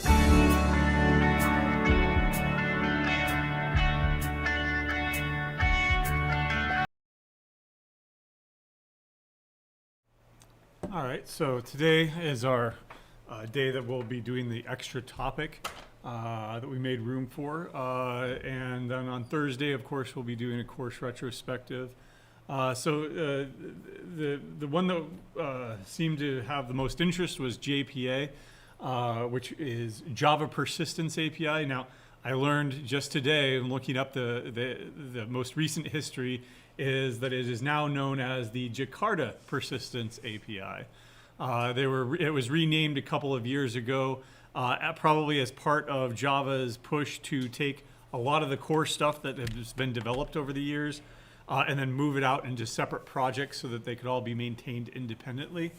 All right, so today is our day that we'll be doing the extra topic that we made room for. And then on Thursday, of course, we'll be doing a course retrospective. The one that seemed to have the most interest was JPA, which is Java Persistence API. Now, I learned just today, looking up the most recent history, is that it is now known as the Jakarta Persistence API. It was renamed a couple of years ago, probably as part of Java's push to take a lot of the core stuff that has been developed over the years and then move it out into separate projects so that they could all be maintained independently.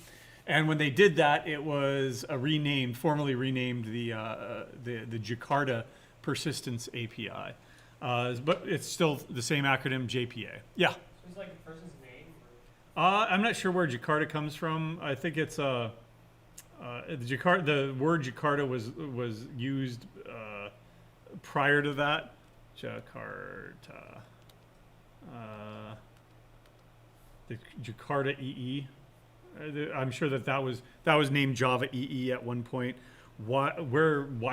And when they did that, it was formally renamed the Jakarta Persistence API. But it's still the same acronym, JPA. Yeah? So it's like the person's name? I'm not sure where Jakarta comes from. I think it's the word Jakarta was used prior to that. Jakarta. The Jakarta EE. I'm sure that was named Java EE at one point. Why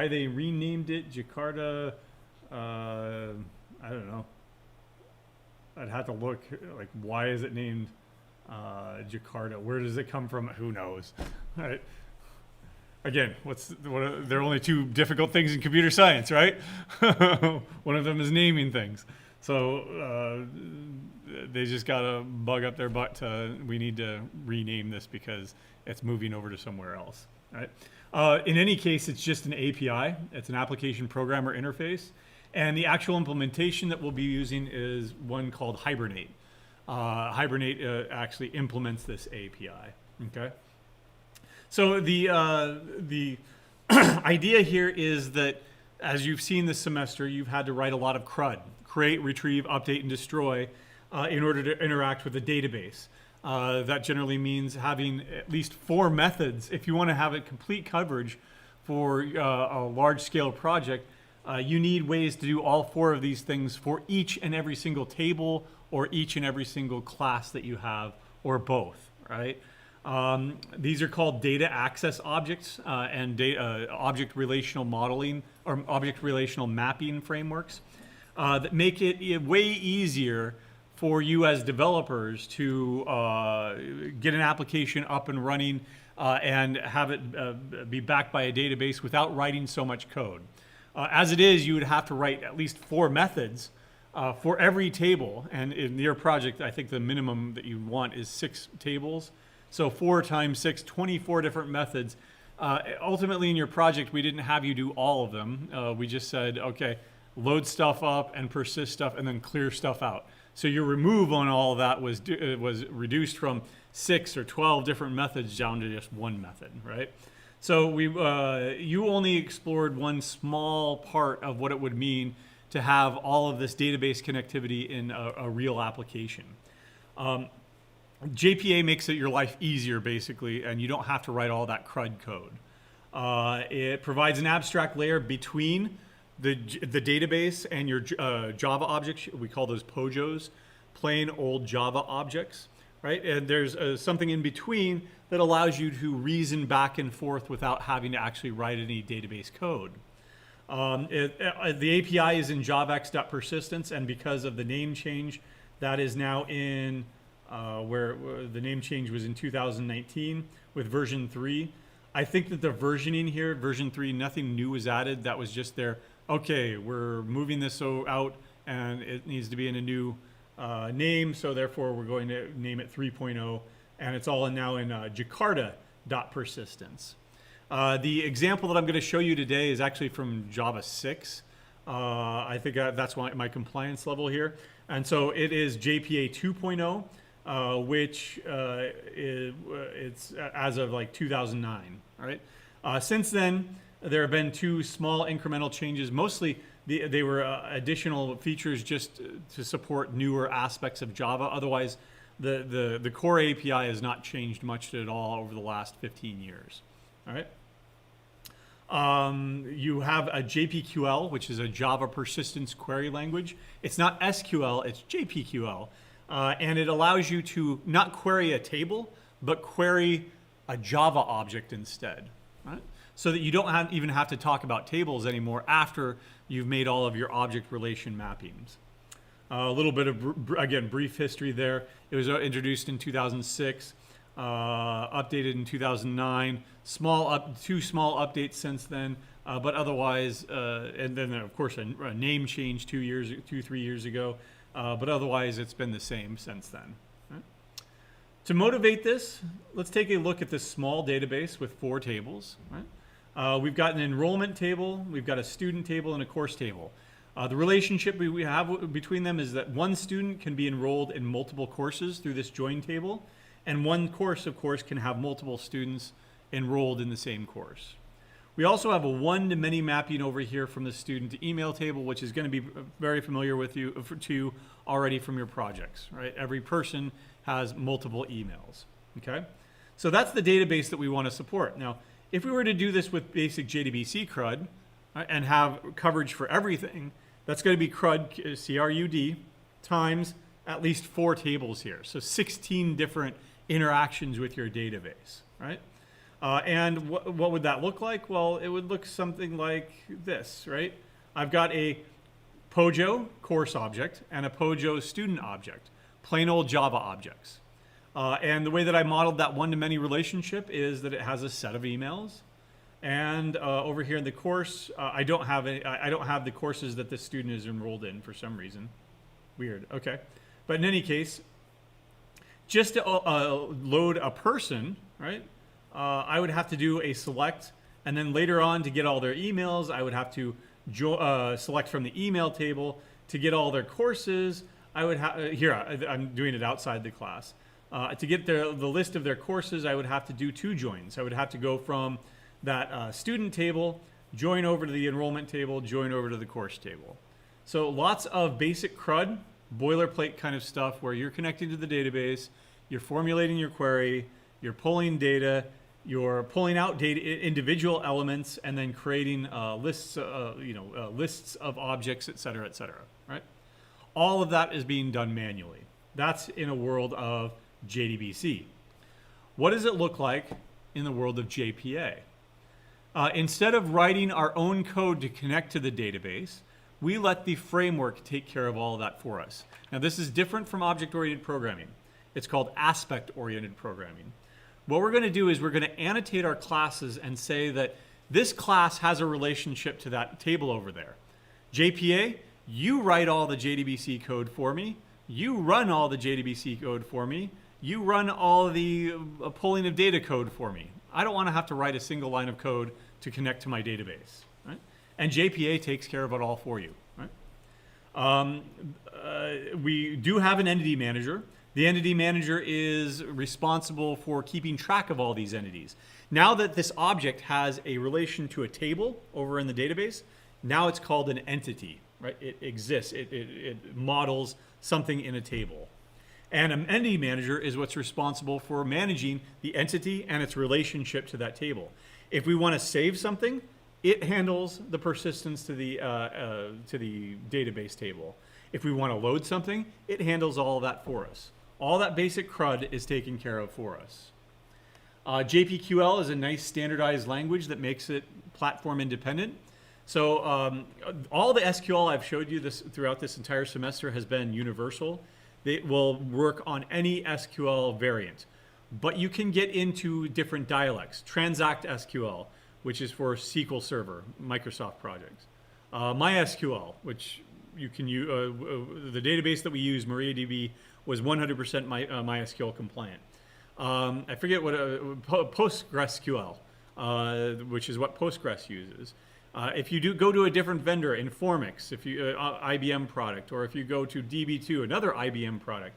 they renamed it Jakarta? I don't know. I'd have to look. Like, why is it named Jakarta? Where does it come from? Who knows? All right. Again, there are only two difficult things in computer science, right? One of them is naming things. So they just got to bug up their butt we need to rename this because it's moving over to somewhere else, right? In any case, it's just an API. It's an application programmer interface. And the actual implementation that we'll be using is one called Hibernate. Hibernate actually implements this API, okay? So the idea here is that, as you've seen this semester, you've had to write a lot of CRUD, create, retrieve, update, and destroy, in order to interact with a database. That generally means having at least 4 methods. If you want to have a complete coverage for a large-scale project, you need ways to do all 4 of these things for each and every single table or each and every single class that you have, or both, right? These are called data access objects and object relational modeling or object relational mapping frameworks that make it way easier for you as developers to get an application up and running and have it be backed by a database without writing so much code. As it is, you would have to write at least 4 methods for every table. And in your project, I think the minimum that you want is 6 tables. So 4 times 6, 24 different methods. Ultimately, in your project, we didn't have you do all of them. We just said, okay, load stuff up and persist stuff and then clear stuff out. So your remove on all of that was reduced from 6 or 12 different methods down to just 1 method, right? So you only explored one small part of what it would mean to have all of this database connectivity in a real application. JPA makes it your life easier, basically, and you don't have to write all that CRUD code. It provides an abstract layer between the database and your Java objects. We call those POJOs, plain old Java objects, right? And there's something in between that allows you to reason back and forth without having to actually write any database code. The API is in javax.persistence, and because of the name change, that is now in where the name change was in 2019 with version 3. I think that the versioning here, version 3, nothing new was added. That was just there. Okay, we're moving this out, and it needs to be in a new name, so therefore we're going to name it 3.0, and it's all now in Jakarta.persistence. The example that I'm going to show you today is actually from Java 6. I think that's my compliance level here. And so it is JPA 2.0, which it's as of like 2009. All right. Since then, there have been 2 small incremental changes. Mostly, they were additional features just to support newer aspects of Java. Otherwise, the core API has not changed much at all over the last 15 years. All right. You have a JPQL, which is a Java persistence query language. It's not SQL, it's JPQL. And it allows you to not query a table, but query a Java object instead, right? So that you don't even have to talk about tables anymore after you've made all of your object relation mappings. A little bit of, again, brief history there. It was introduced in 2006, updated in 2009, two small updates since then, but otherwise, and then of course a name change 3 years ago, but otherwise it's been the same since then. Right? To motivate this, let's take a look at this small database with 4 tables. Right? We've got an enrollment table, we've got a student table, and a course table. The relationship we have between them is that one student can be enrolled in multiple courses through this join table, and one course, of course, can have multiple students enrolled in the same course. We also have a one-to-many mapping over here from the student to email table, which is going to be very familiar with you already from your projects, right? Every person has multiple emails, okay? So that's the database that we want to support. Now, if we were to do this with basic JDBC CRUD, right, and have coverage for everything, that's going to be CRUD, C-R-U-D, times at least 4 tables here. So 16 different interactions with your database, right? And what would that look like? Well, it would look something like this, right? I've got a Pojo course object and a Pojo student object, plain old Java objects. And the way that I modeled that one-to-many relationship is that it has a set of emails. And over here in the course, I don't have the courses that this student is enrolled in for some reason. Weird. Okay. But in any case, just to load a person, right? I would have to do a select, and then later on to get all their emails, I would have to select from the email table. To get all their courses, I would have here. I'm doing it outside the class. To get the list of their courses, I would have to do 2 joins. I would have to go from that student table, join over to the enrollment table, join over to the course table. So lots of basic CRUD, boilerplate kind of stuff where you're connecting to the database, you're formulating your query, you're pulling data, you're pulling out data, individual elements, and then creating lists of objects, et cetera, right? All of that is being done manually. That's in a world of JDBC. What does it look like in the world of JPA? Instead of writing our own code to connect to the database, we let the framework take care of all of that for us. Now, this is different from object-oriented programming. It's called aspect-oriented programming. What we're going to do is we're going to annotate our classes and say that this class has a relationship to that table over there. JPA, you write all the JDBC code for me. You run all the JDBC code for me. You run all the pulling of data code for me. I don't want to have to write a single line of code to connect to my database, right? And JPA takes care of it all for you, right? We do have an entity manager. The entity manager is responsible for keeping track of all these entities. Now that this object has a relation to a table over in the database, now it's called an entity, right? It exists. It models something in a table. And an entity manager is what's responsible for managing the entity and its relationship to that table. If we want to save something, it handles the persistence to the database table. If we want to load something, it handles all of that for us. All that basic CRUD is taken care of for us. Jpql is a nice standardized language that makes it platform independent. So all the SQL I've showed you throughout this entire semester has been universal. They will work on any SQL variant. But you can get into different dialects. Transact SQL, which is for SQL Server, Microsoft projects. MySQL, which you can use, the database that we use, MariaDB, was 100% MySQL compliant. I forget what, PostgreSQL, which is what Postgres uses. If you do go to a different vendor, Informix, if you IBM product, or if you go to DB2, another IBM product,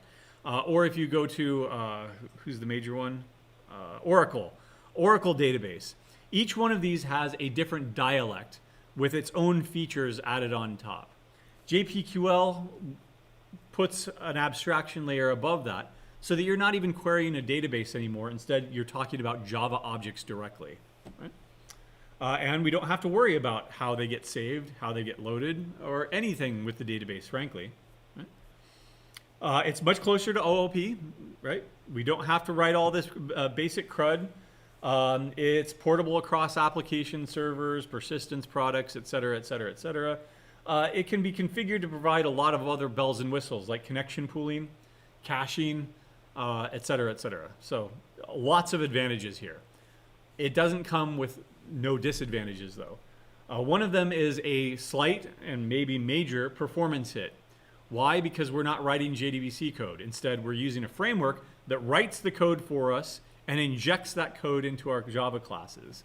or if you go to who's the major one, Oracle database. Each one of these has a different dialect with its own features added on top. JPQL puts an abstraction layer above that so that you're not even querying a database anymore. Instead, you're talking about Java objects directly. Right? And we don't have to worry about how they get saved, how they get loaded, or anything with the database, frankly. Right? It's much closer to OOP, right? We don't have to write all this basic CRUD. It's portable across application servers, persistence products, et cetera, et cetera, et cetera. It can be configured to provide a lot of other bells and whistles like connection pooling, caching, et cetera, et cetera. So lots of advantages here. It doesn't come with no disadvantages though. One of them is a slight and maybe major performance hit. Why? Because we're not writing JDBC code. Instead, we're using a framework that writes the code for us and injects that code into our Java classes.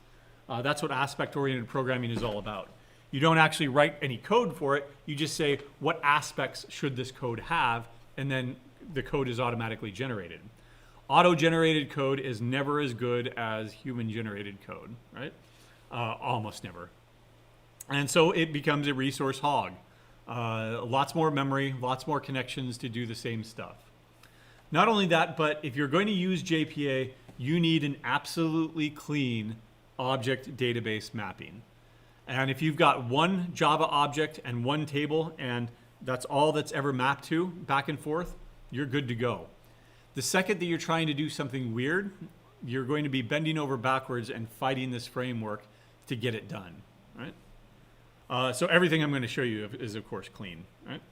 That's what aspect-oriented programming is all about. You don't actually write any code for it. You just say, what aspects should this code have? And then the code is automatically generated. Auto-generated code is never as good as human-generated code, right? Almost never. And so it becomes a resource hog. Lots more memory, lots more connections to do the same stuff. Not only that, but if you're going to use JPA, you need an absolutely clean object database mapping. And if you've got one Java object and one table, and that's all that's ever mapped to, back and forth, you're good to go. The second that you're trying to do something weird, you're going to be bending over backwards and fighting this framework to get it done, right? So everything I'm going to show you is, of course, clean, right?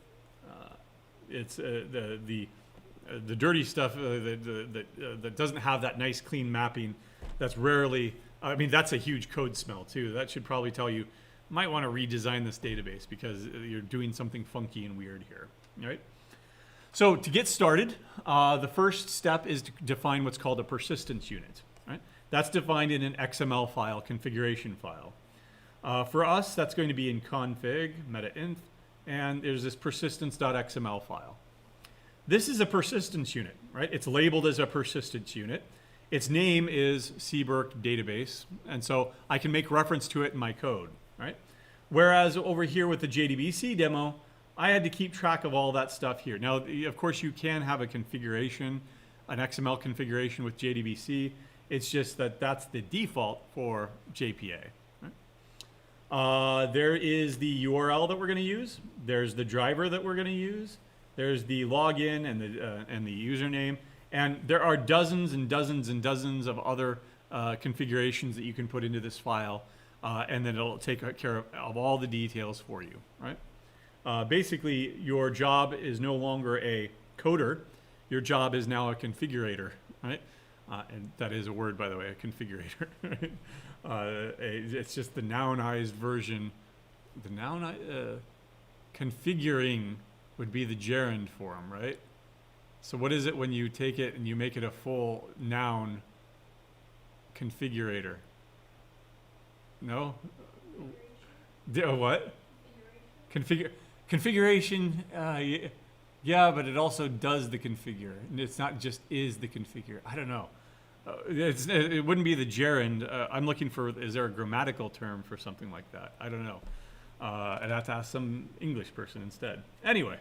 It's the dirty stuff that doesn't have that nice, clean mapping. That's rarely, I mean, that's a huge code smell, too. That should probably tell you might want to redesign this database because you're doing something funky and weird here, right? So to get started, the first step is to define what's called a persistence unit, right? That's defined in an XML file, configuration file. For us, that's going to be in config, meta-inf, and there's this persistence.xml file. This is a persistence unit, right? It's labeled as a persistence unit. Its name is cberk database, and so I can make reference to it in my code, right? Whereas over here with the JDBC demo, I had to keep track of all that stuff here. Now, of course, you can have a configuration, an XML configuration with JDBC. It's just that that's the default for JPA. Right? There is the URL that we're going to use. There's the driver that we're going to use. There's the login and the username. And there are dozens and dozens and dozens of other configurations that you can put into this file, and then it'll take care of all the details for you, right? Basically, your job is no longer a coder. Your job is now a configurator, right? And that is a word, by the way, a configurator. Right? It's just the nounized version. The configuring would be the gerund form, right? So what is it when you take it and you make it a full noun configurator? No? What? Configuration, yeah, but it also does the configure. It's not just is the configure. I don't know. It wouldn't be the gerund. I'm looking for, is there a grammatical term for something like that? I don't know. I'd have to ask some English person instead. Anyway,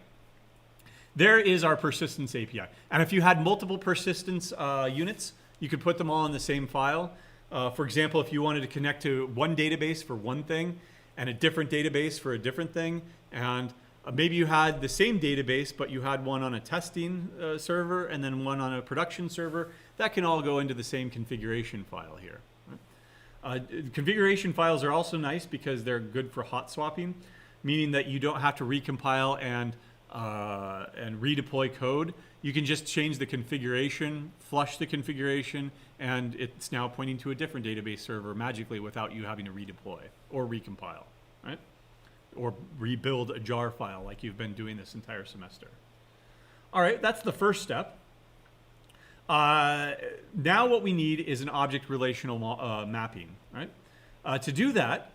there is our persistence API. And if you had multiple persistence units, you could put them all in the same file. For example, if you wanted to connect to one database for one thing and a different database for a different thing, and maybe you had the same database, but you had one on a testing server and then one on a production server, that can all go into the same configuration file here. Configuration files are also nice because they're good for hot swapping, meaning that you don't have to recompile and redeploy code. You can just change the configuration, flush the configuration, and it's now pointing to a different database server magically without you having to redeploy or recompile, right? Or rebuild a jar file like you've been doing this entire semester. All right, that's the first step. Now what we need is an object relational mapping, right? To do that,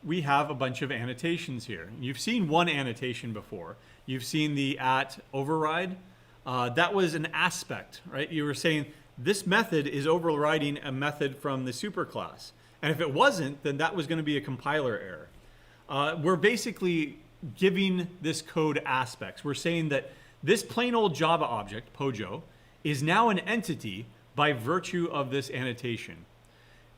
we have a bunch of annotations here. You've seen one annotation before. You've seen the @ override. That was an aspect, right? You were saying this method is overriding a method from the superclass. And if it wasn't, then that was going to be a compiler error. We're basically giving this code aspects. We're saying that this plain old Java object, Pojo, is now an entity by virtue of this annotation.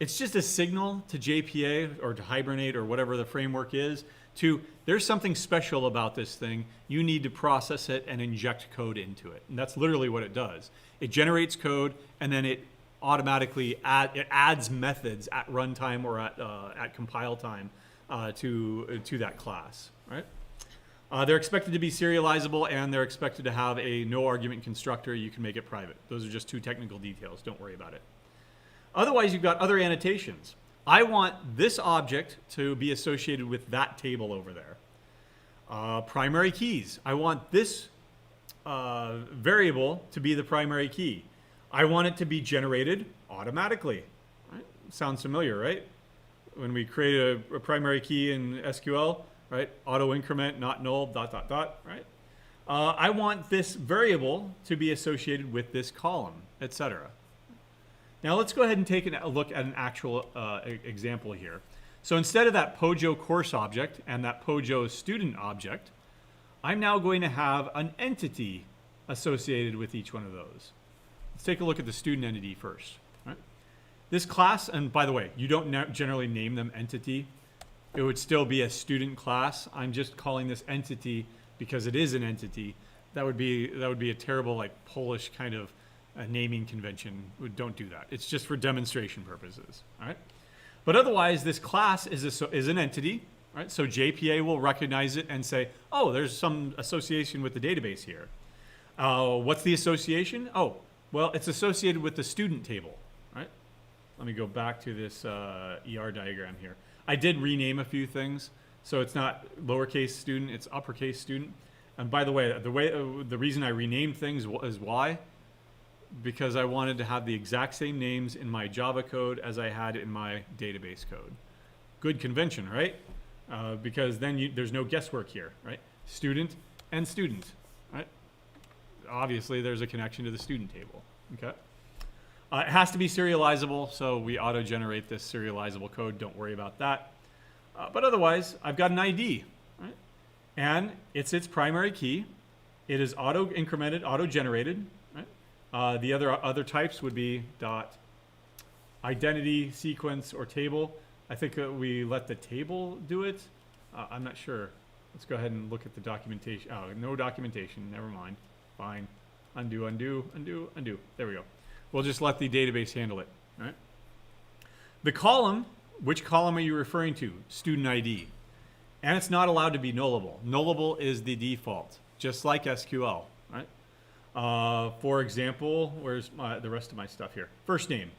It's just a signal to JPA or to Hibernate or whatever the framework is to there's something special about this thing. You need to process it and inject code into it. And that's literally what it does. It generates code and then it automatically adds methods at runtime or at compile time to that class, right? They're expected to be serializable and they're expected to have a no argument constructor. You can make it private. Those are just two technical details. Don't worry about it. Otherwise, you've got other annotations. I want this object to be associated with that table over there. Primary keys. I want this variable to be the primary key. I want it to be generated automatically. Right? Sounds familiar, right? When we create a primary key in SQL, right? Auto increment, not null, dot, dot, dot, right? I want this variable to be associated with this column, etc. Now let's go ahead and take a look at an actual example here. So instead of that Pojo course object and that Pojo student object, I'm now going to have an entity associated with each one of those. Let's take a look at the student entity first. Right? This class, and by the way, you don't generally name them entity. It would still be a student class. I'm just calling this entity because it is an entity. That would be a terrible like Polish kind of naming convention. Don't do that. It's just for demonstration purposes. All right. But otherwise, this class is an entity. Right. So JPA will recognize it and say, oh, there's some association with the database here. What's the association? Oh, well, it's associated with the student table. Right. Let me go back to this ER diagram here. I did rename a few things. So it's not lowercase student, it's uppercase student. And by the way, the reason I renamed things is why? Because I wanted to have the exact same names in my Java code as I had in my database code. Good convention, right? Because then there's no guesswork here, right? Student and student, right? Obviously, there's a connection to the student table, okay? It has to be serializable, so we auto-generate this serializable code. Don't worry about that. But otherwise, I've got an ID, right? And it's its primary key. It is auto-incremented, auto-generated, right? The other types would be dot identity, sequence, or table. I think we let the table do it. I'm not sure. Let's go ahead and look at the documentation. Oh, no documentation. Never mind. Fine. Undo, undo, undo, undo. There we go. We'll just let the database handle it. All right? The column, which column are you referring to? Student ID. And it's not allowed to be nullable. Nullable is the default, just like SQL. Right? For example, where's the rest of my stuff here? First name.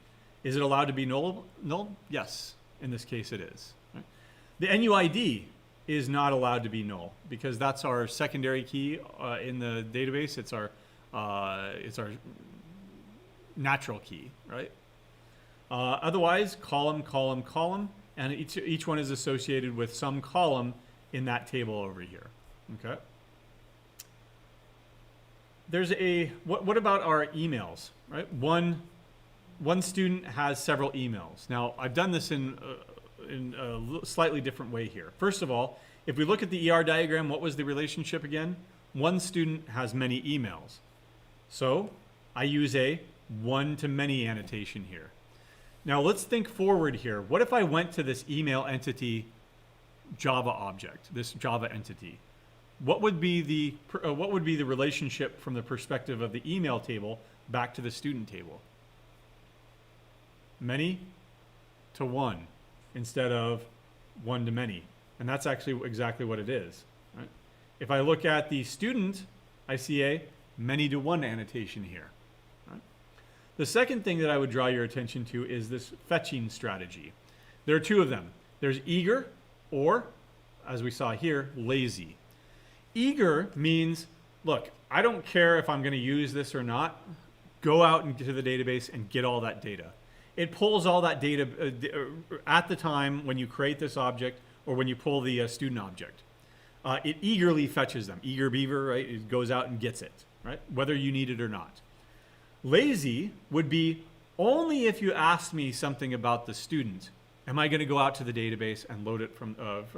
Is it allowed to be null? Yes. In this case, it is. Right? The NUID is not allowed to be null because that's our secondary key in the database. It's our natural key, right? Otherwise, column, column, column, and each one is associated with some column in that table over here. Okay. There's what about our emails, right? One student has several emails. Now, I've done this in a slightly different way here. First of all, if we look at the ER diagram, what was the relationship again? One student has many emails. So I use a one-to-many annotation here. Now let's think forward here. What if I went to this email entity Java object, this Java entity? What would be the relationship from the perspective of the email table back to the student table? Many to one instead of one to many. And that's actually exactly what it is. Right? If I look at the student, I see a many to one annotation here. Right? The second thing that I would draw your attention to is this fetching strategy. There are two of them. There's eager or, as we saw here, lazy. Eager means, look, I don't care if I'm going to use this or not. Go out into the database and get all that data. It pulls all that data at the time when you create this object or when you pull the student object. It eagerly fetches them. Eager beaver, right? It goes out and gets it, right? Whether you need it or not. Lazy would be only if you asked me something about the student, am I going to go out to the database and load it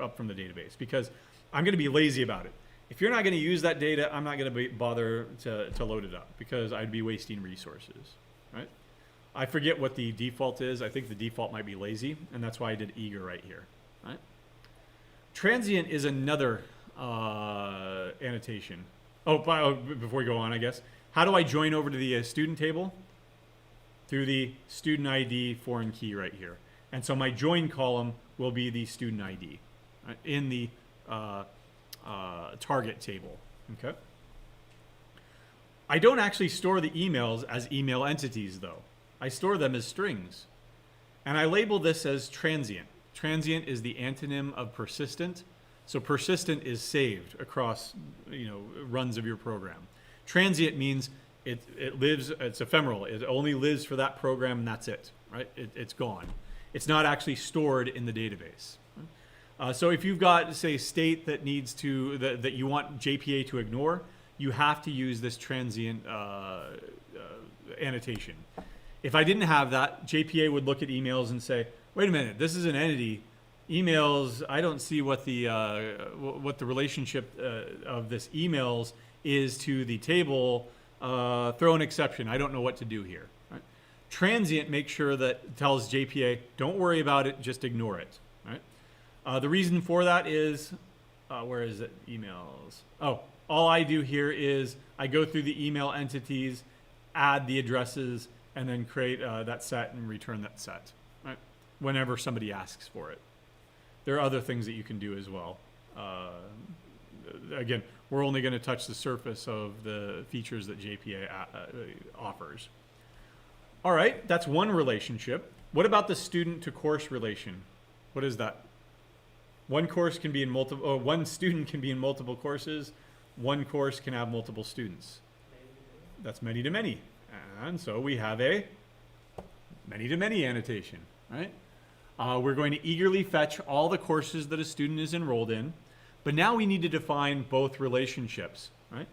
up from the database? Because I'm going to be lazy about it. If you're not going to use that data, I'm not going to bother to load it up because I'd be wasting resources, right? I forget what the default is. I think the default might be lazy, and that's why I did eager right here. Right? Transient is another annotation. Before we go on, I guess. How do I join over to the student table? Through the student ID foreign key right here. And so my join column will be the student ID in the target table. Okay. I don't actually store the emails as email entities, though. I store them as strings. And I label this as transient. Transient is the antonym of persistent. So persistent is saved across, runs of your program. Transient means it lives, it's ephemeral. It only lives for that program and that's it, right? It's gone. It's not actually stored in the database. So if you've got, say, state that needs to, that you want JPA to ignore, you have to use this transient annotation. If I didn't have that, JPA would look at emails and say, wait a minute, this is an entity. Emails, I don't see what the relationship of this emails is to the table. Throw an exception. I don't know what to do here. Right? Transient makes sure that tells JPA, don't worry about it, just ignore it. Right? The reason for that is, where is it? Emails. Oh, all I do here is I go through the email entities, add the addresses, and then create that set and return that set. Right? Whenever somebody asks for it. There are other things that you can do as well. Again, we're only going to touch the surface of the features that JPA offers. All right, that's one relationship. What about the student to course relation? What is that? One course can be in multiple, one student can be in multiple courses. One course can have multiple students. That's many to many. And so we have a many to many annotation, right? We're going to eagerly fetch all the courses that a student is enrolled in, but now we need to define both relationships, right?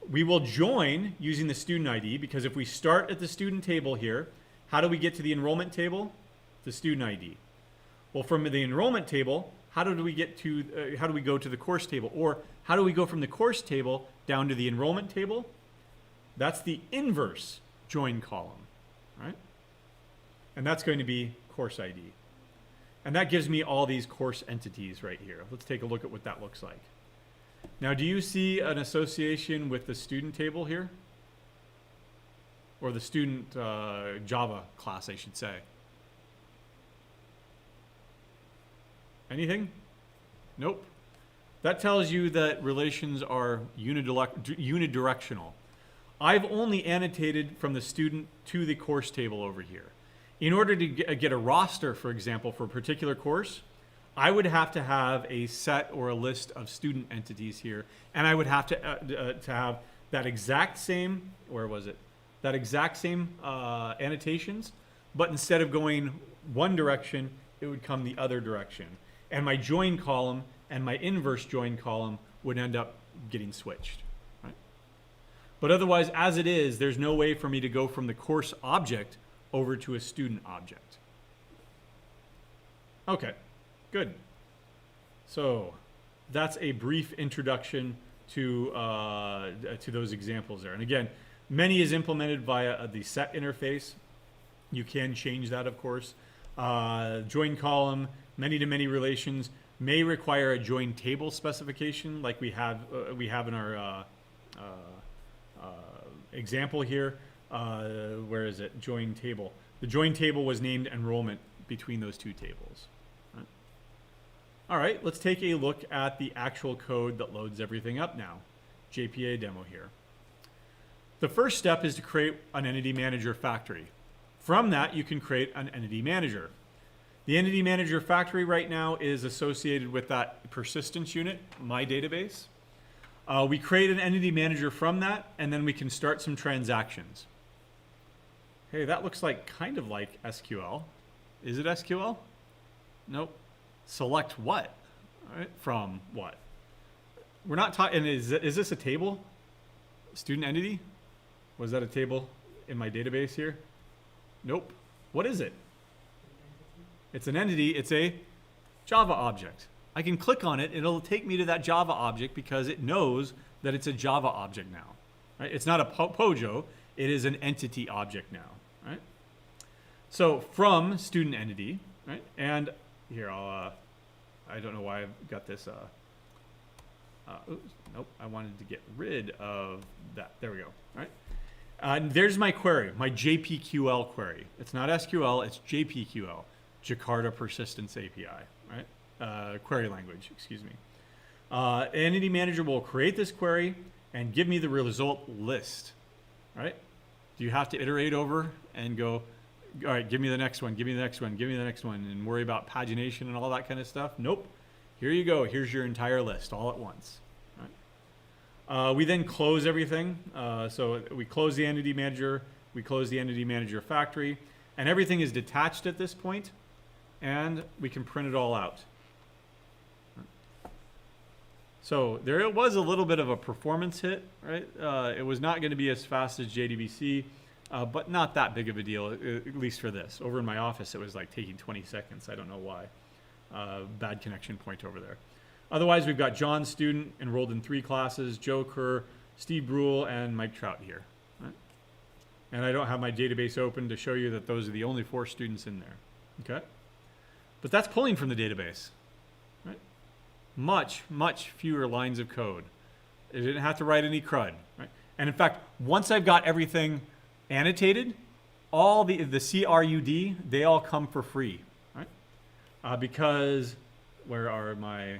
We will join using the student ID, because if we start at the student table here, how do we get to the enrollment table? The student ID. Well, from the enrollment table, how do we get to, how do we go to the course table? Or how do we go from the course table down to the enrollment table? That's the inverse join column, right? And that's going to be course ID. And that gives me all these course entities right here. Let's take a look at what that looks like. Now, do you see an association with the student table here? Or the student Java class, I should say. Anything? Nope. That tells you that relations are unidirectional. I've only annotated from the student to the course table over here. In order to get a roster, for example, for a particular course, I would have to have a set or a list of student entities here, and I would have to have that exact same, where was it? That exact same annotations, but instead of going one direction, it would come the other direction. And my join column and my inverse join column would end up getting switched. Right? But otherwise, as it is, there's no way for me to go from the course object over to a student object. Okay, good. So that's a brief introduction to those examples there. And again, many is implemented via the set interface. You can change that, of course. Join column, many-to-many relations may require a join table specification, like we have in our example here. Where is it? Join table. The join table was named enrollment between those two tables. Right. All right, let's take a look at the actual code that loads everything up now. JPA demo here. The first step is to create an entity manager factory. From that, you can create an entity manager. The entity manager factory right now is associated with that persistence unit, my database. We create an entity manager from that, and then we can start some transactions. Hey, that looks like kind of like SQL. Is it SQL? Nope. Select what? All right. From what? We're not talking, is this a table? Student entity? Was that a table in my database here? Nope. What is it? It's an entity. It's a Java object. I can click on it, and it'll take me to that Java object because it knows that it's a Java object now. Right? It's not a POJO. It is an entity object now. Right? So from student entity, right? And here I don't know why I've got this. Oops, nope, I wanted to get rid of that. There we go. Right. And there's my query, my JPQL query. It's not SQL, it's JPQL, Jakarta Persistence API, right? Query language, excuse me. Entity manager will create this query and give me the result list, right? Do you have to iterate over and go, all right, give me the next one, give me the next one, give me the next one, and worry about pagination and all that kind of stuff? Nope. Here you go. Here's your entire list all at once. Right? We then close everything. So we close the entity manager, we close the entity manager factory, and everything is detached at this point, and we can print it all out. So there was a little bit of a performance hit, right? It was not going to be as fast as JDBC, but not that big of a deal, at least for this. Over in my office, it was like taking 20 seconds. I don't know why. Bad connection point over there. Otherwise, we've got John, student, enrolled in 3 classes, Joe Kerr, Steve Brule, and Mike Trout here. Right? And I don't have my database open to show you that those are the only 4 students in there. Okay? But that's pulling from the database. Right? Much, much fewer lines of code. It didn't have to write any CRUD. Right? And in fact, once I've got everything annotated, all the CRUD, they all come for free. Because, where are my,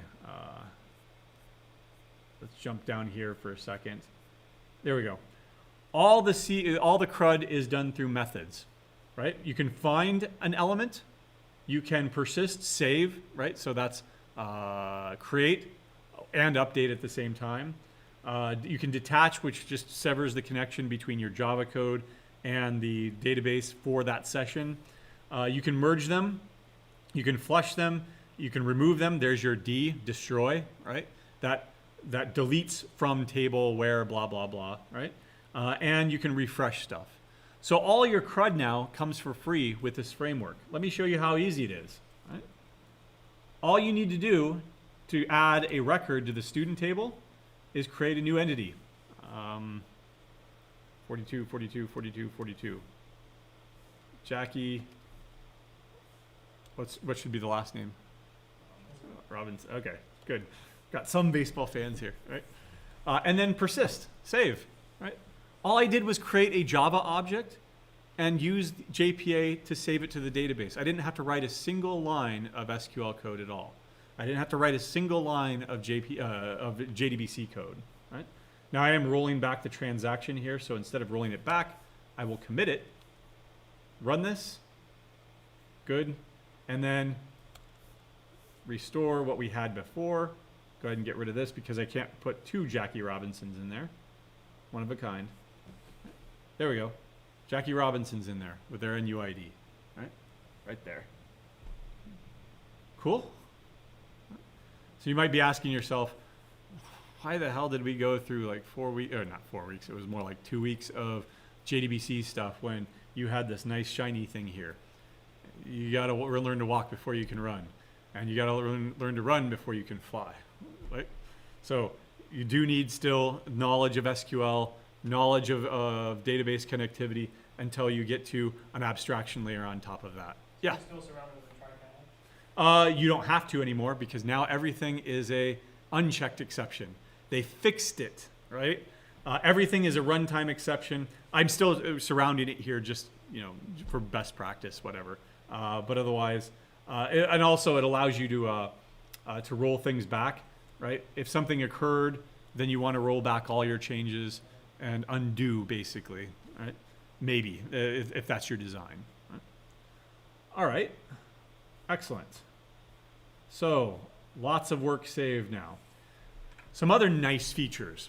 let's jump down here for a second. There we go. All the CRUD is done through methods, right? You can find an element, you can persist, save, right? So that's create and update at the same time. You can detach, which just severs the connection between your Java code and the database for that session. You can merge them. You can flush them, you can remove them. There's your destroy, right? That deletes from table where blah, blah, blah, right? And you can refresh stuff. So all your CRUD now comes for free with this framework. Let me show you how easy it is. Right? All you need to do to add a record to the student table is create a new entity. 42, 42, 42, 42. Jackie. What should be the last name? Robbins. Okay, good. Got some baseball fans here, right? And then persist, save, right? All I did was create a Java object and use JPA to save it to the database. I didn't have to write a single line of SQL code at all. I didn't have to write a single line of JDBC code, right? Now I am rolling back the transaction here, so instead of rolling it back, I will commit it, run this, good. And then restore what we had before. Go ahead and get rid of this because I can't put 2 Jackie Robinsons in there. One of a kind. There we go. Jackie Robinson's in there with their NUID. Right? Right there. Cool? So you might be asking yourself, why the hell did we go through like 4 weeks, or not 4 weeks, it was more like 2 weeks of JDBC stuff when you had this nice shiny thing here? You got to learn to walk before you can run, and you got to learn to run before you can fly, right? So you do need still knowledge of SQL, knowledge of database connectivity until you get to an abstraction layer on top of that. Yeah. Still surrounded with a try catch? You don't have to anymore because now everything is a unchecked exception. They fixed it, right? Everything is a runtime exception. I'm still surrounding it here just, for best practice, whatever. But otherwise, and also it allows you to roll things back, right? If something occurred, then you want to roll back all your changes and undo, basically, right? Maybe, if that's your design. Right? All right, excellent. So, lots of work saved now. Some other nice features.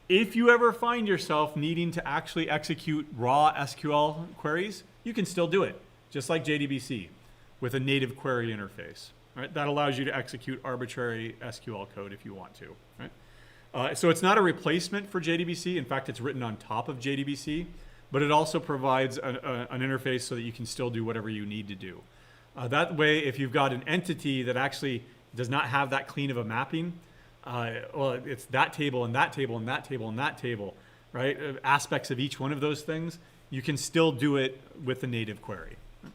If you ever find yourself needing to actually execute raw SQL queries, you can still do it, just like JDBC, with a native query interface. Right? That allows you to execute arbitrary SQL code if you want to. Right? So it's not a replacement for JDBC. In fact, it's written on top of JDBC, but it also provides an interface so that you can still do whatever you need to do. That way, if you've got an entity that actually does not have that clean of a mapping, well, it's that table and that table and that table and that table, right? Aspects of each one of those things, you can still do it with the native query. Right?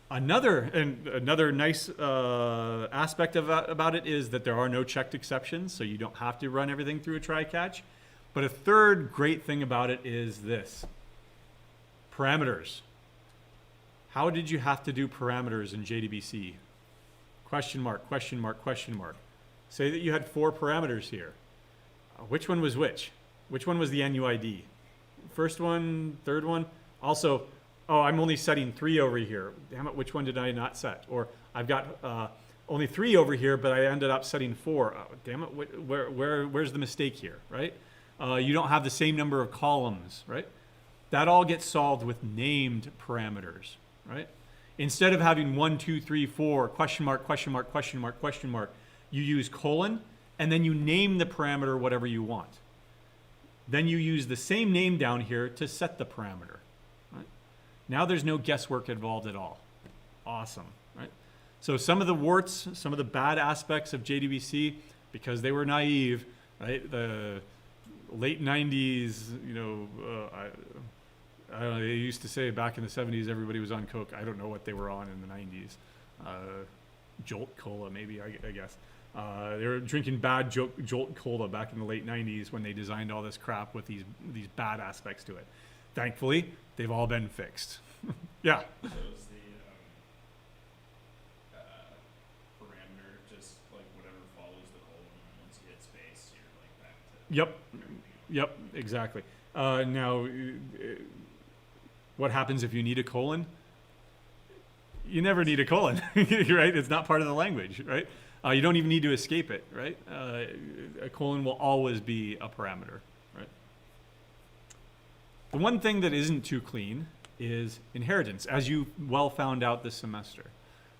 Another nice aspect about it is that there are no checked exceptions, so you don't have to run everything through a try-catch. But a third great thing about it is this: parameters. How did you have to do parameters in JDBC? Question mark, question mark, question mark. Say that you had 4 parameters here. Which one was which? Which one was the NUID? First one, third one? Also, oh, I'm only setting 3 over here. Damn it, which one did I not set? Or I've got only 3 over here, but I ended up setting 4. Oh, damn it, where's the mistake here, right? You don't have the same number of columns, right? That all gets solved with named parameters, right? Instead of having 1, 2, 3, 4, question mark, question mark, question mark, question mark, you use colon, and then you name the parameter whatever you want. Then you use the same name down here to set the parameter. Right? Now there's no guesswork involved at all. Awesome, right? So some of the warts, some of the bad aspects of JDBC, because they were naive, right? The late 90s, I don't know, they used to say back in the 70s everybody was on coke. I don't know what they were on in the 90s. Jolt Cola, maybe, I guess. They were drinking bad Jolt Cola back in the late 90s when they designed all this crap with these bad aspects to it. Thankfully, they've all been fixed. Yeah. So is the parameter just like whatever follows the colon, and once you hit space, you're like back to Yep. everything else? Yep, exactly. Now, what happens if you need a colon? You never need a colon, right? It's not part of the language, right? You don't even need to escape it, right? A colon will always be a parameter, right? The one thing that isn't too clean is inheritance, as you well found out this semester,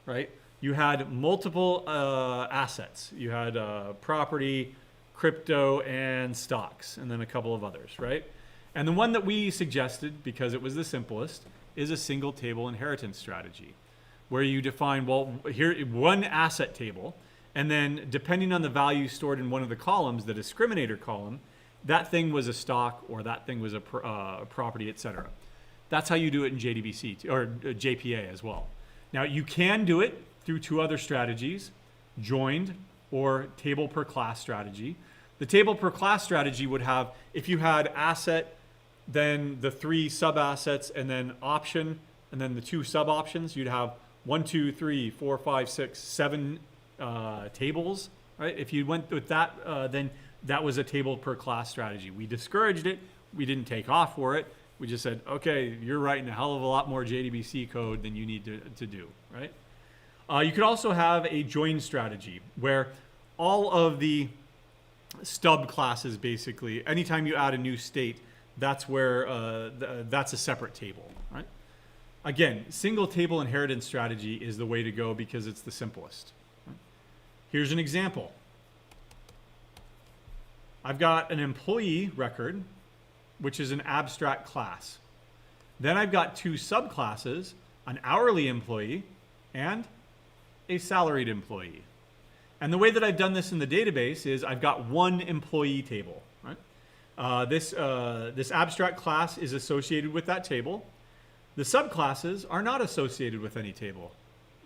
right? You had multiple assets. You had property, crypto, and stocks, and then a couple of others, right? And the one that we suggested, because it was the simplest, is a single table inheritance strategy, where you define, well, here, one asset table, and then depending on the value stored in one of the columns, the discriminator column, that thing was a stock or that thing was a property, etc. That's how you do it in JDBC or JPA as well. Now, you can do it through 2 other strategies, joined or table per class strategy. The table per class strategy would have, if you had asset, then the 3 sub-assets, and then option, and then the 2 sub-options, you'd have 1, 2, 3, 4, 5, 6, 7 tables, right? If you went with that, then that was a table per class strategy. We discouraged it. We didn't take off for it. We just said, okay, you're writing a hell of a lot more JDBC code than you need to do, right? You could also have a join strategy where all of the stub classes, basically, anytime you add a new state, that's where that's a separate table, right? Again, single table inheritance strategy is the way to go because it's the simplest. Right? Here's an example. I've got an employee record, which is an abstract class. Then I've got 2 subclasses, an hourly employee and a salaried employee. And the way that I've done this in the database is I've got one employee table. Right? This abstract class is associated with that table. The subclasses are not associated with any table.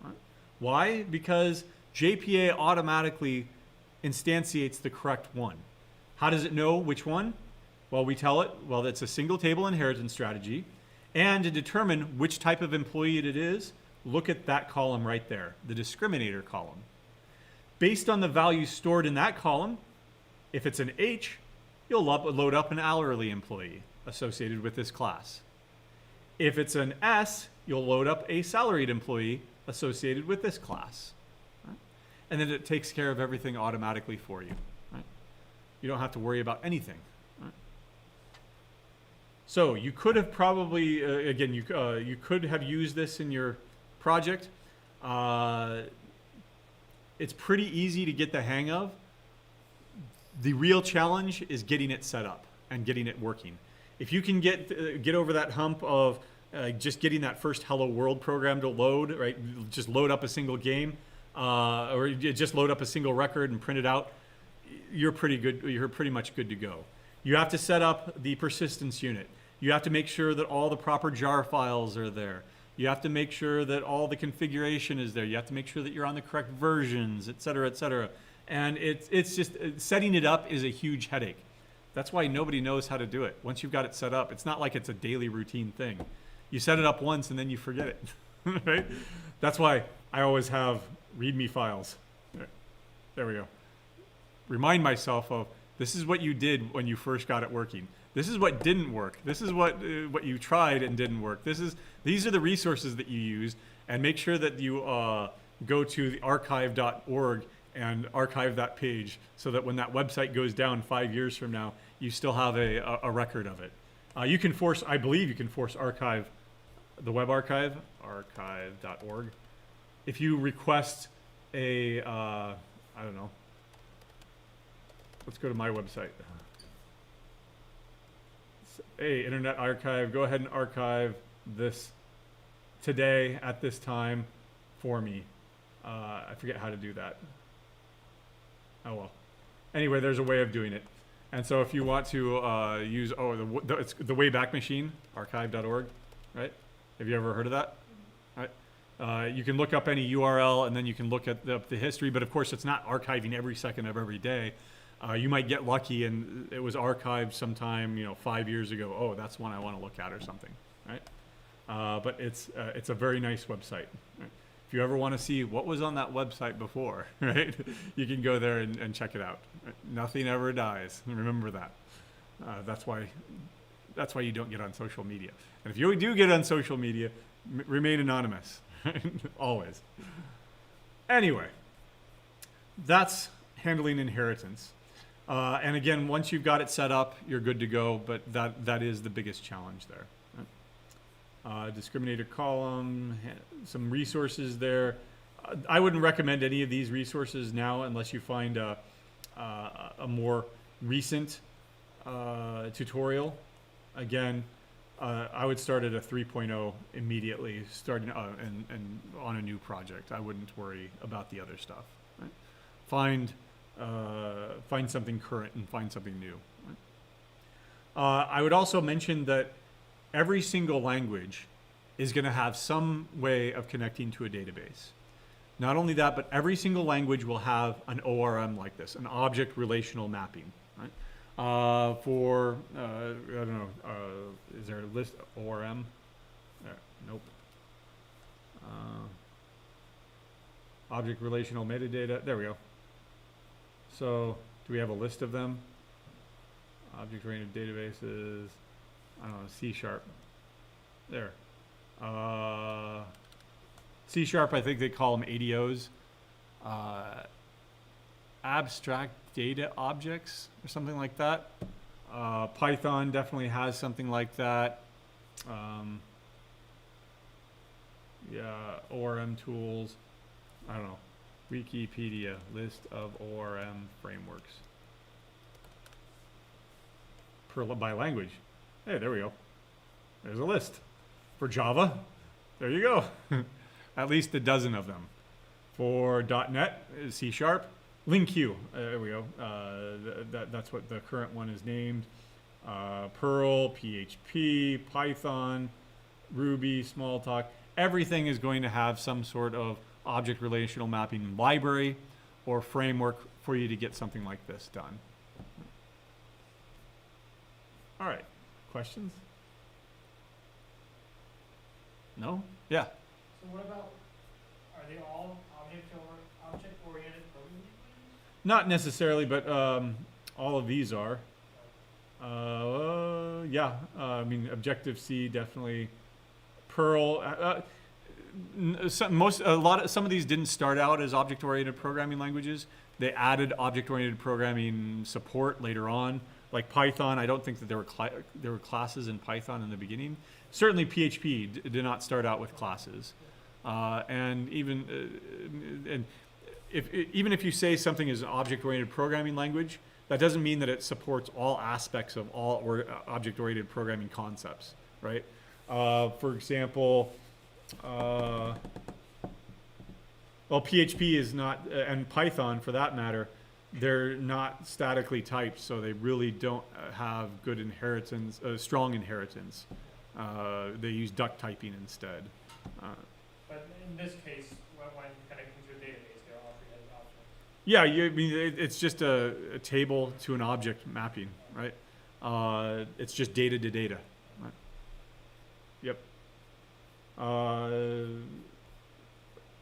Right? Why? Because JPA automatically instantiates the correct one. How does it know which one? Well, we tell it, well, it's a single table inheritance strategy. And to determine which type of employee it is, look at that column right there, the discriminator column. Based on the values stored in that column, if it's an H, you'll load up an hourly employee associated with this class. If it's an S, you'll load up a salaried employee associated with this class. Right? And then it takes care of everything automatically for you. Right? You don't have to worry about anything. Right? So you could have probably, again, you could have used this in your project. It's pretty easy to get the hang of. The real challenge is getting it set up and getting it working. If you can get over that hump of just getting that first Hello World program to load, right? Just load up a single game, or just load up a single record and print it out. You're pretty good. You're pretty much good to go. You have to set up the persistence unit. You have to make sure that all the proper jar files are there. You have to make sure that all the configuration is there. You have to make sure that you're on the correct versions, et cetera, et cetera. And it's just, setting it up is a huge headache. That's why nobody knows how to do it. Once you've got it set up, it's not like it's a daily routine thing. You set it up once and then you forget it, right? That's why I always have README files. There we go. Remind myself of, this is what you did when you first got it working. This is what didn't work. This is what you tried and didn't work. These are the resources that you use, and make sure that you go to the archive.org and archive that page so that when that website goes down 5 years from now, you still have a record of it. You can force, I believe you can force archive, the web archive, archive.org. If you request a, I don't know, let's go to my website. Hey, Internet Archive, go ahead and archive this today at this time for me. I forget how to do that. Oh well. Anyway, there's a way of doing it. And so if you want to use, it's the Wayback Machine, archive.org, right? Have you ever heard of that? Right. You can look up any URL and then you can look at the history, but of course it's not archiving every second of every day. You might get lucky and it was archived sometime, 5 years ago. Oh, that's one I want to look at or something, right? But it's a very nice website. Right? If you ever want to see what was on that website before, right, you can go there and check it out. Right? Nothing ever dies. Remember that. That's why you don't get on social media. And if you do get on social media, remain anonymous, always. Anyway, that's handling inheritance. And again, once you've got it set up, you're good to go, but that is the biggest challenge there. Right? Discriminator column, some resources there. I wouldn't recommend any of these resources now unless you find a more recent tutorial. Again, I would start at a 3.0 immediately, starting and on a new project. I wouldn't worry about the other stuff. Right? Find something current and find something new. Right? I would also mention that every single language is going to have some way of connecting to a database. Not only that, but every single language will have an ORM like this, an object relational mapping. Right? I don't know, is there a list of ORM? Nope. Object relational metadata, there we go. So, do we have a list of them? Object-oriented databases, I don't know, C#. There. C#, I think they call them ADOs. Abstract data objects or something like that. Python definitely has something like that. Yeah, ORM tools. I don't know. Wikipedia, list of ORM frameworks. By language. Hey, there we go. There's a list. For Java, there you go. At least a dozen of them. For .NET, C#, LingQ, there we go. That's what the current one is named. Perl, PHP, Python, Ruby, Smalltalk. Everything is going to have some sort of object relational mapping library or framework for you to get something like this done. All right, questions? No? Yeah. So what about, are they all object-oriented programming languages? Not necessarily, but all of these are. Yeah, I mean, Objective-C definitely. Perl. Some of these didn't start out as object-oriented programming languages. They added object-oriented programming support later on. Like Python, I don't think that there were classes in Python in the beginning. Certainly PHP did not start out with classes. And even if you say something is an object-oriented programming language, that doesn't mean that it supports all aspects of all object-oriented programming concepts, right? For example, well, PHP is not, and Python for that matter, they're not statically typed, so they really don't have good inheritance, strong inheritance. They use duck typing instead. But in this case, when connecting to a database, they're offered as options. Yeah, I mean, it's just a table to an object mapping, right? It's just data to data. Right? Yep.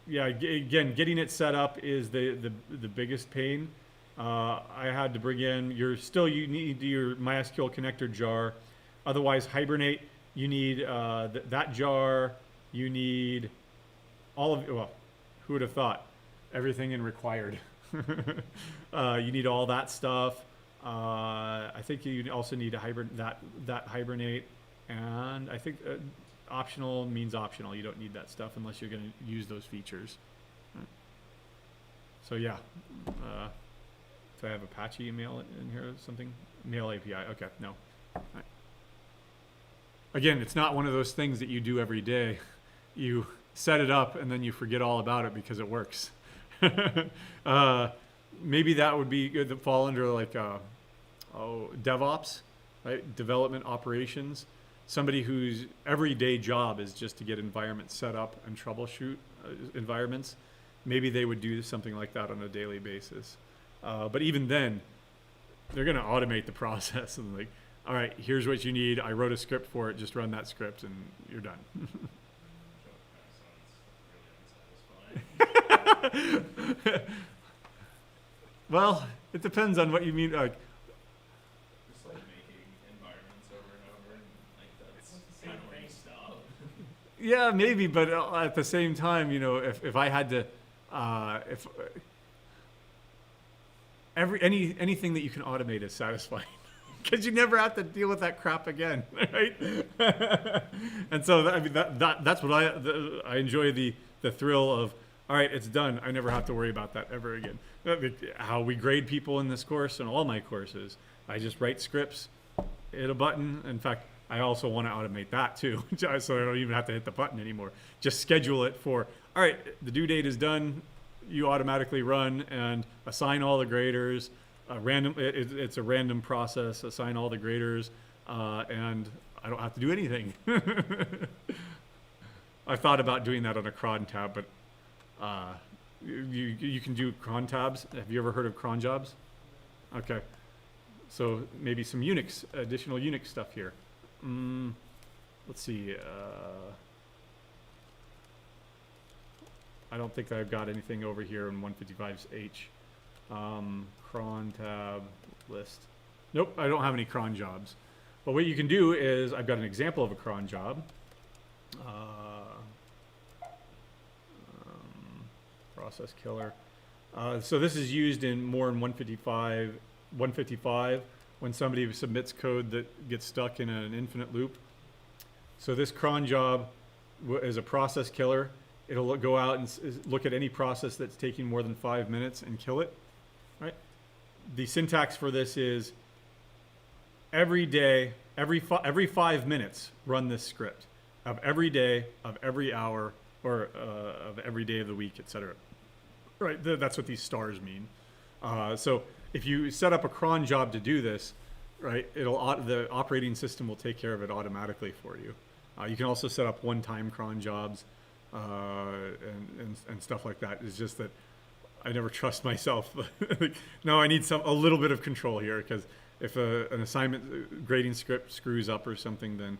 Yeah, again, getting it set up is the biggest pain. I had to bring in, you need your MySQL connector jar. Otherwise, Hibernate, you need that jar, you need well, who would have thought? Everything in required. You need all that stuff. I think you also need that Hibernate, and I think optional means optional. You don't need that stuff unless you're going to use those features. Right. So yeah, do I have Apache email in here or something? Mail API. Okay, no. Right. Again, it's not one of those things that you do every day. You set it up and then you forget all about it because it works. Maybe that would be good to fall under like DevOps, right? Development operations. Somebody whose everyday job is just to get environments set up and troubleshoot environments. Maybe they would do something like that on a daily basis. But even then, they're going to automate the process and like, all right, here's what you need. I wrote a script for it. Just run that script and you're done. Well, it depends on what you mean. Just like making environments over and over, and like that's kind of where you stop. Yeah, maybe, but at the same time, you know, if I had to, if anything that you can automate is satisfying. Because you never have to deal with that crap again, right? And so I mean that's what I enjoy the thrill of. All right, it's done. I never have to worry about that ever again. How we grade people in this course and all my courses, I just write scripts, hit a button. In fact, I also want to automate that too, so I don't even have to hit the button anymore. Just schedule it for. All right, the due date is done. You automatically run and assign all the graders. It's a random process. Assign all the graders, and I don't have to do anything. I thought about doing that on a cron tab, but you can do cron tabs. Have you ever heard of cron jobs? Okay, so maybe some additional Unix stuff here. Let's see. I don't think I've got anything over here in 155's H. Cron tab list. Nope, I don't have any cron jobs. But what you can do is, I've got an example of a cron job. Process killer. So this is used more in 155 when somebody submits code that gets stuck in an infinite loop. So this cron job is a process killer. It'll go out and look at any process that's taking more than 5 minutes and kill it. Right? The syntax for this is every day, every 5 minutes, run this script of every day, of every hour, or of every day of the week, etc. Right, that's what these stars mean. So if you set up a cron job to do this, right, the operating system will take care of it automatically for you. You can also set up one-time cron jobs and stuff like that. It's just that I never trust myself. No, I need a little bit of control here, because if an assignment grading script screws up or something, then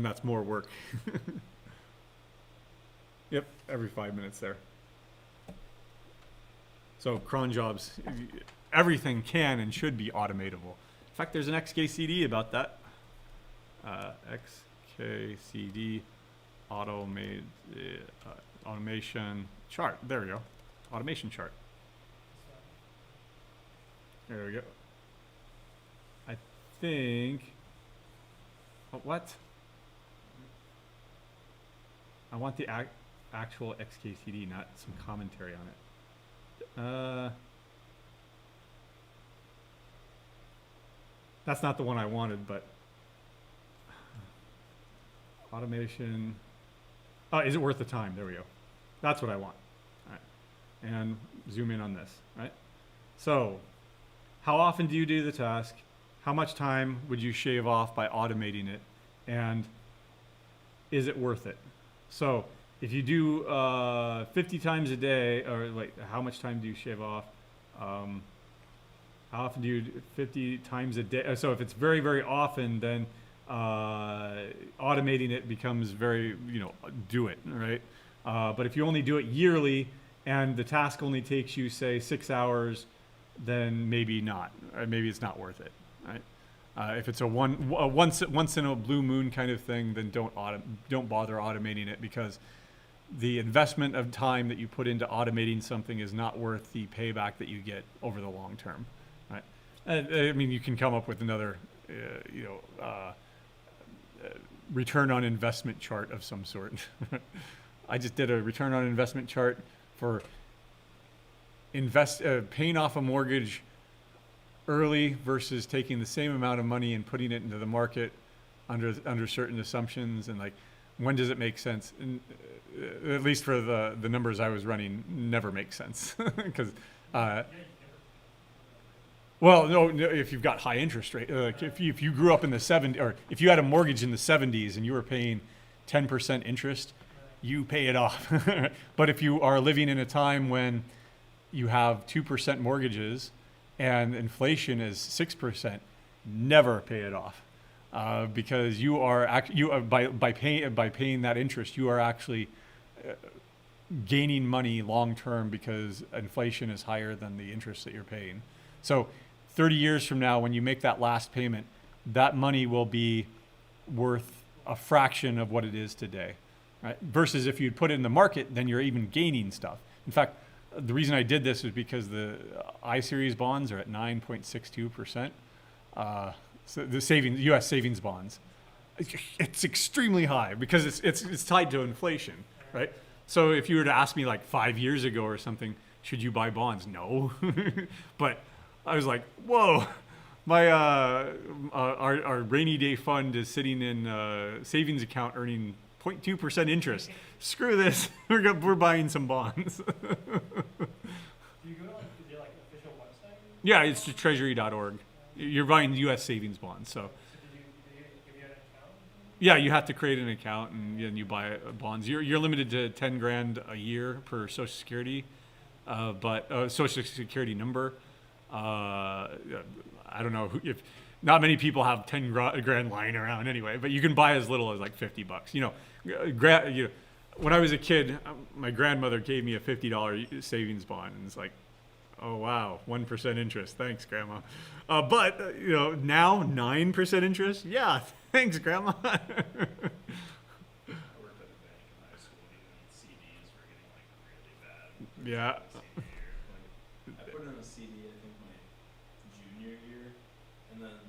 that's more work. Yep, every 5 minutes there. So cron jobs, everything can and should be automatable. In fact, there's an XKCD about that. XKCD automation chart. There we go. Automation chart. There we go. I think. What? I want the actual XKCD, not some commentary on it. That's not the one I wanted, but automation. Oh, is it worth the time? There we go. That's what I want. All right. And zoom in on this, right? So, how often do you do the task? How much time would you shave off by automating it? And is it worth it? So if you do 50 times a day, or like how much time do you shave off? How often do you 50 times a day? So if it's very, very often, then automating it becomes very, do it, right? But if you only do it yearly and the task only takes you, say, 6 hours, then maybe not. Maybe it's not worth it, right? If it's a once in a blue moon kind of thing, then don't bother automating it, because the investment of time that you put into automating something is not worth the payback that you get over the long term. Right? I mean, you can come up with another, return on investment chart of some sort. I just did a return on investment chart for paying off a mortgage early versus taking the same amount of money and putting it into the market under certain assumptions, and like, when does it make sense? And, at least for the numbers I was running, never makes sense because. Well, no, if you've got high interest rate, like if you grew up in the 70s, or if you had a mortgage in the 70s and you were paying 10% interest, you pay it off. But if you are living in a time when you have 2% mortgages and inflation is 6%, never pay it off, because you are by paying that interest, you are actually gaining money long term, because inflation is higher than the interest that you're paying. So 30 years from now, when you make that last payment, that money will be worth a fraction of what it is today, right? Versus if you'd put it in the market, then you're even gaining stuff. In fact, the reason I did this is because the I-series bonds are at 9.62%. So the U.S. savings bonds, it's extremely high because it's tied to inflation, right? So if you were to ask me like 5 years ago or something, should you buy bonds? No, but I was like, whoa, my our rainy day fund is sitting in a savings account earning 0.2% interest. Screw this, we're buying some bonds. Do you go to is there like an official website? Yeah, it's just treasury.org. You're buying U.S. savings bonds, so. So did you give you an account? Yeah, you have to create an account and you buy bonds. You're limited to 10 grand a year per Social Security, but Social Security number. I don't know if not many people have 10 grand lying around anyway, but you can buy as little as like $50. When I was a kid, my grandmother gave me a $50 savings bond, and it's like, oh wow, 1% interest. Thanks, Grandma. But now 9% interest. Yeah, thanks, Grandma. I worked at a bank in high school, even CDs were getting like really bad. Yeah. I put in a CD, I think my junior year, and then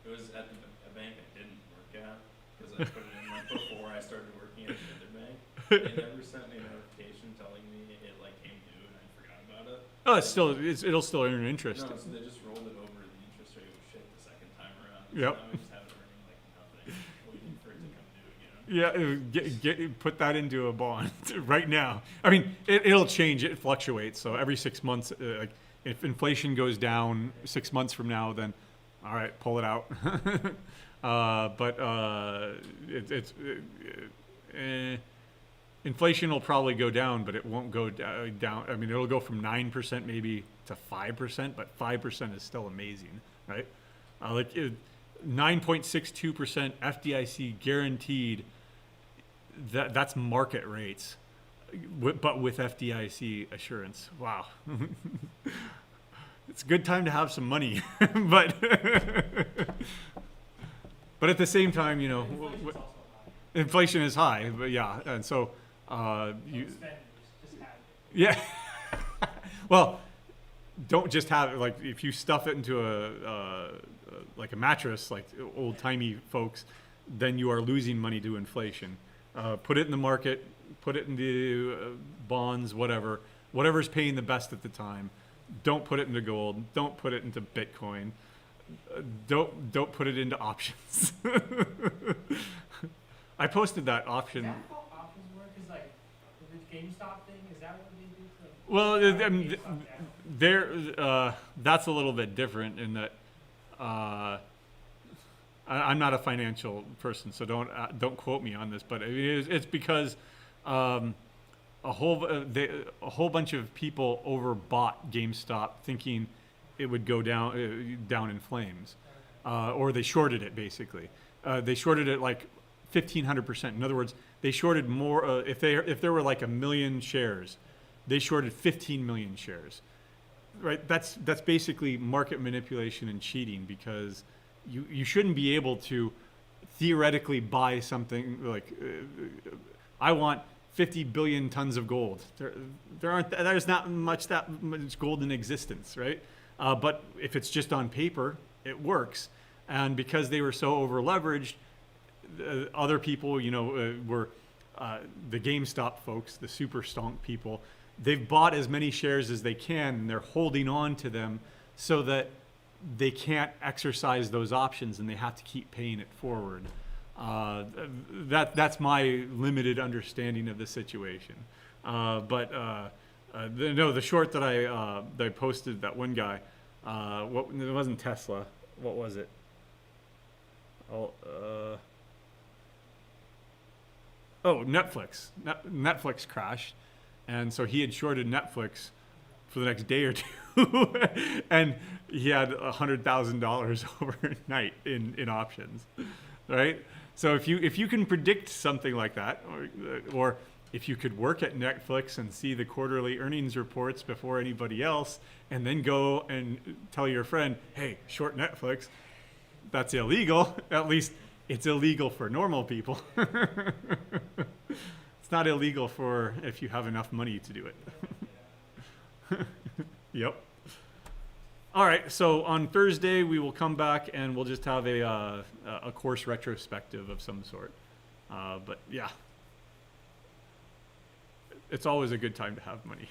it was at a bank I didn't work at, because I put it in like before I started working at another bank. They never sent me a notification telling me it like came due and I forgot about it. Oh, it'll still earn interest. No, so they just rolled it over, the interest rate was shit the second time around. Yep. So now I just have it earning like nothing, waiting for it to come due again. Yeah, put that into a bond right now. I mean, it'll change. It fluctuates. So every 6 months, like if inflation goes down 6 months from now, then all right, pull it out. Inflation will probably go down, but it won't go down. I mean, it'll go from 9% maybe to 5%, but 5% is still amazing, right? 9.62% FDIC guaranteed. That's market rates, but with FDIC assurance. Wow. It's a good time to have some money, but at the same time, Inflation's also high. inflation is high, but yeah, and so Don't spend it, just have it. yeah. Well, don't just have it. Like if you stuff it into like a mattress, like old timey folks, then you are losing money to inflation. Put it in the market, put it into bonds, whatever's paying the best at the time. Don't put it into gold. Don't put it into Bitcoin. Don't put it into options. I posted that Is option. that how options work? Is like the GameStop thing? Is that what they do? Well, I mean, GameStop down? that's a little bit different in that I'm not a financial person, so don't quote me on this. But it's because a whole bunch of people overbought GameStop thinking it would go down in flames, or they shorted it basically. They shorted it like 1,500%. In other words, they shorted more. If there were like 1 million shares, they shorted 15 million shares. Right? That's basically market manipulation and cheating, because you shouldn't be able to theoretically buy something like I want 50 billion tons of gold. There's not much gold in existence, right? But if it's just on paper, it works. And because they were so over leveraged, other people, were the GameStop folks, the super stonk people. They've bought as many shares as they can, and they're holding on to them so that they can't exercise those options, and they have to keep paying it forward. That's my limited understanding of the situation. The short that I posted, that one guy, it wasn't Tesla. What was it? Netflix. Netflix crashed, and so he had shorted Netflix for the next day or two, and he had $100,000 overnight in options, right? So if you can predict something like that, or if you could work at Netflix and see the quarterly earnings reports before anybody else, and then go and tell your friend, hey, short Netflix, that's illegal. At least it's illegal for normal people. It's not illegal for if you have enough money to do it. Yep. All right, so on Thursday we will come back and we'll just have a course retrospective of some sort. But yeah, it's always a good time to have money.